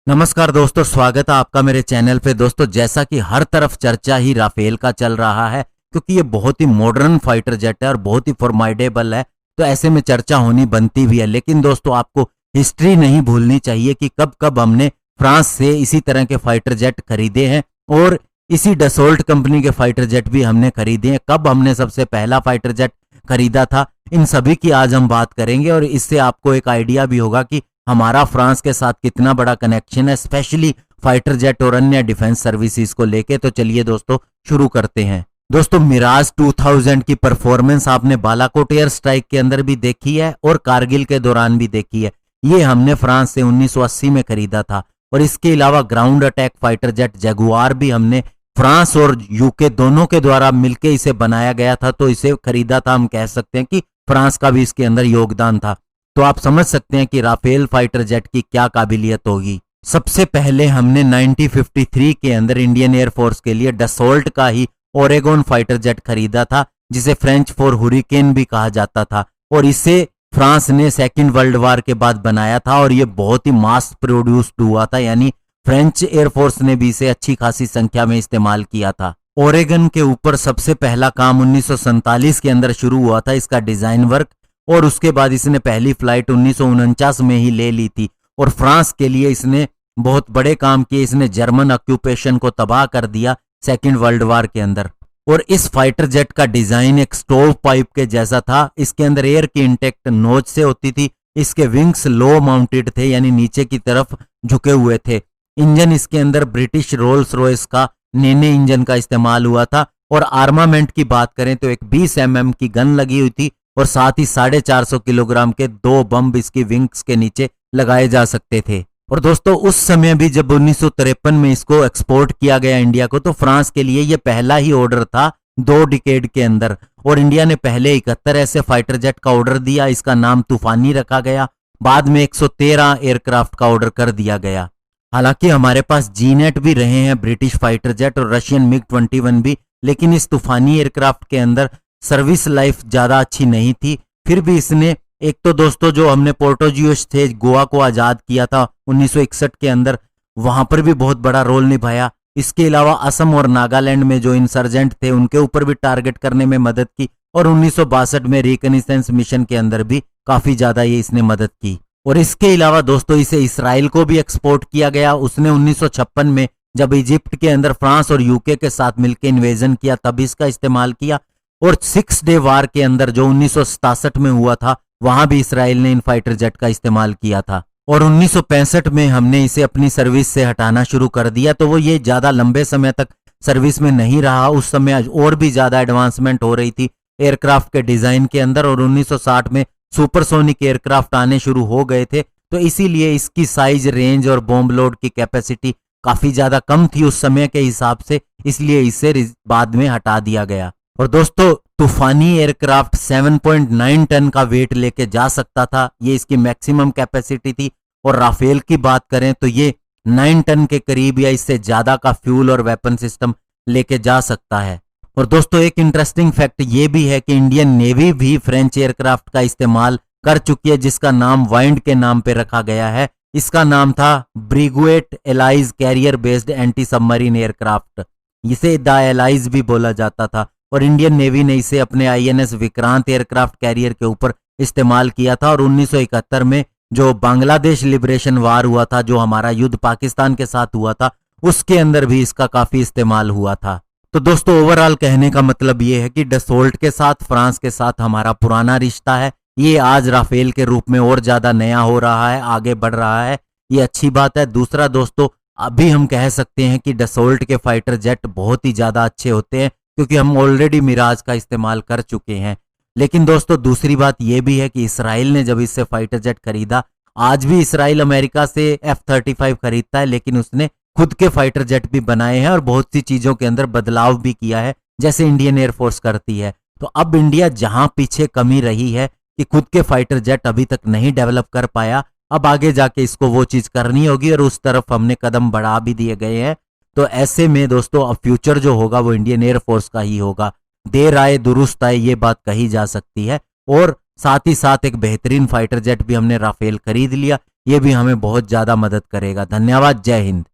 नमस्कार दोस्तों, स्वागत है आपका मेरे चैनल पे। दोस्तों, जैसा कि हर तरफ चर्चा ही राफेल का चल रहा है, क्योंकि ये बहुत ही मॉडर्न फाइटर जेट है और बहुत ही फॉर्माइडेबल है, तो ऐसे में चर्चा होनी बनती भी है। लेकिन दोस्तों, आपको हिस्ट्री नहीं भूलनी चाहिए कि कब कब हमने फ्रांस से इसी तरह के फाइटर जेट खरीदे हैं और इसी डसोल्ट कंपनी के फाइटर जेट भी हमने खरीदे हैं। कब हमने सबसे पहला फाइटर जेट खरीदा था, इन सभी की आज हम बात करेंगे और इससे आपको एक आइडिया भी होगा कि हमारा फ्रांस के साथ कितना बड़ा कनेक्शन है, स्पेशली फाइटर जेट और अन्य डिफेंस सर्विसेज को लेके। तो चलिए दोस्तों, शुरू करते हैं। दोस्तों, मिराज 2000 की परफॉर्मेंस आपने बालाकोट एयर स्ट्राइक के अंदर भी देखी है और कारगिल के दौरान भी देखी है। ये हमने फ्रांस से 1980 में खरीदा था और इसके अलावा ground attack fighter jet Jaguar भी हमने फ्रांस और यूके दोनों के द्वारा मिलकर इसे बनाया गया था, तो इसे खरीदा था। हम कह सकते हैं कि फ्रांस का भी इसके अंदर योगदान था। तो आप समझ सकते हैं कि राफेल फाइटर जेट की क्या काबिलियत होगी। सबसे पहले हमने 1953 के अंदर इंडियन एयरफोर्स के लिए डसोल्ट का ही ओरेगोन फाइटर जेट खरीदा था, जिसे फ्रेंच फोर हुरिकेन भी कहा जाता था, और इसे फ्रांस ने सेकेंड वर्ल्ड वार के बाद बनाया था और यह बहुत ही मास प्रोड्यूस्ड हुआ था, यानी फ्रेंच एयरफोर्स ने भी इसे अच्छी खासी संख्या में इस्तेमाल किया था। ओरेगन के ऊपर सबसे पहला काम 1947 के अंदर शुरू हुआ था, इसका डिजाइन वर्क, और उसके बाद इसने पहली फ्लाइट 1949 में ही ले ली थी। और फ्रांस के लिए इसने बहुत बड़े काम किए। इसने जर्मन ऑक्यूपेशन को तबाह कर दिया सेकेंड वर्ल्ड वार के अंदर। और इस फाइटर जेट का डिजाइन एक स्टोव पाइप के जैसा था। इसके अंदर एयर की इंटेक्ट नोज से होती थी। इसके विंग्स लो माउंटेड थे, यानी नीचे की तरफ झुके हुए थे। इंजन इसके अंदर ब्रिटिश रोल्स रॉयस का नेने इंजन का इस्तेमाल हुआ था। और आर्मामेंट की बात करें तो एक 20 mm की गन लगी हुई थी और साथ ही 450 किलोग्राम के 2 बम इसकी विंग्स के नीचे लगाए जा सकते थे। और दोस्तों, उस समय भी जब 1953 में इसको एक्सपोर्ट किया गया इंडिया को, तो फ्रांस के लिए यह पहला ही ऑर्डर था 2 डिकेड के अंदर, और इंडिया ने पहले 71 ऐसे फाइटर जेट का ऑर्डर दिया। इसका नाम तूफानी रखा गया। बाद में 113 एयरक्राफ्ट का ऑर्डर कर दिया गया। हालांकि हमारे पास जीनेट भी रहे हैं ब्रिटिश फाइटर जेट और रशियन मिग 21 भी, लेकिन इस तूफानी एयरक्राफ्ट के अंदर सर्विस लाइफ ज्यादा अच्छी नहीं थी। फिर भी इसने, एक तो दोस्तों जो हमने पोर्टोजियोस थे, गोवा को आजाद किया था 1961 के अंदर, वहां पर भी बहुत बड़ा रोल निभाया। इसके अलावा असम और नागालैंड में जो इंसर्जेंट थे उनके ऊपर भी टारगेट करने में मदद की, और 1962 में रिकनेसेंस मिशन के अंदर भी काफी ज्यादा ये इसने मदद की। और इसके अलावा दोस्तों, इसे इसराइल को भी एक्सपोर्ट किया गया। उसने 1956 में जब इजिप्ट के अंदर फ्रांस और यूके के साथ मिलकर इन्वेजन किया, तब इसका इस्तेमाल किया। और 6 डे वार के अंदर जो 1967 में हुआ था, वहां भी इसराइल ने इन फाइटर जेट का इस्तेमाल किया था। और 1965 में हमने इसे अपनी सर्विस से हटाना शुरू कर दिया, तो वो ये ज्यादा लंबे समय तक सर्विस में नहीं रहा। उस समय और भी ज्यादा एडवांसमेंट हो रही थी एयरक्राफ्ट के डिजाइन के अंदर, और 1960 में सुपरसोनिक एयरक्राफ्ट आने शुरू हो गए थे, तो इसीलिए इसकी साइज, रेंज और बॉम्ब लोड की कैपेसिटी काफी ज्यादा कम थी उस समय के हिसाब से, इसलिए इसे बाद में हटा दिया गया। और दोस्तों, तूफानी एयरक्राफ्ट 7.9 टन का वेट लेके जा सकता था, ये इसकी मैक्सिमम कैपेसिटी थी। और राफेल की बात करें तो ये 9 टन के करीब या इससे ज्यादा का फ्यूल और वेपन सिस्टम लेके जा सकता है। और दोस्तों, एक इंटरेस्टिंग फैक्ट ये भी है कि इंडियन नेवी भी फ्रेंच एयरक्राफ्ट का इस्तेमाल कर चुकी है, जिसका नाम वाइंड के नाम पे रखा गया है। इसका नाम था Breguet Alize carrier based anti submarine aircraft, इसे द एलाइज भी बोला जाता था। और इंडियन नेवी ने इसे अपने INS विक्रांत एयरक्राफ्ट कैरियर के ऊपर इस्तेमाल किया था। और 1971 में जो बांग्लादेश लिबरेशन वार हुआ था, जो हमारा युद्ध पाकिस्तान के साथ हुआ था, उसके अंदर भी इसका काफी इस्तेमाल हुआ था। तो दोस्तों, ओवरऑल कहने का मतलब ये है कि डसोल्ट के साथ, फ्रांस के साथ हमारा पुराना रिश्ता है, ये आज राफेल के रूप में और ज्यादा नया हो रहा है, आगे बढ़ रहा है, ये अच्छी बात है। दूसरा दोस्तों, अभी हम कह सकते हैं कि डसोल्ट के फाइटर जेट बहुत ही ज्यादा अच्छे होते हैं, क्योंकि हम ऑलरेडी मिराज का इस्तेमाल कर चुके हैं। लेकिन दोस्तों, दूसरी बात यह भी है कि इसराइल ने जब इससे फाइटर जेट खरीदा, आज भी इसराइल अमेरिका से F-35 खरीदता है, लेकिन उसने खुद के फाइटर जेट भी बनाए हैं और बहुत सी चीजों के अंदर बदलाव भी किया है, जैसे इंडियन एयरफोर्स करती है। तो अब इंडिया जहां पीछे कमी रही है कि खुद के फाइटर जेट अभी तक नहीं डेवलप कर पाया, अब आगे जाके इसको वो चीज करनी होगी, और उस तरफ हमने कदम बढ़ा भी दिए गए हैं। तो ऐसे में दोस्तों, अब फ्यूचर जो होगा वो इंडियन एयरफोर्स का ही होगा। देर आए दुरुस्त आए, ये बात कही जा सकती है। और साथ ही साथ एक बेहतरीन फाइटर जेट भी हमने राफेल खरीद लिया। ये भी हमें बहुत ज्यादा मदद करेगा। धन्यवाद। जय हिंद।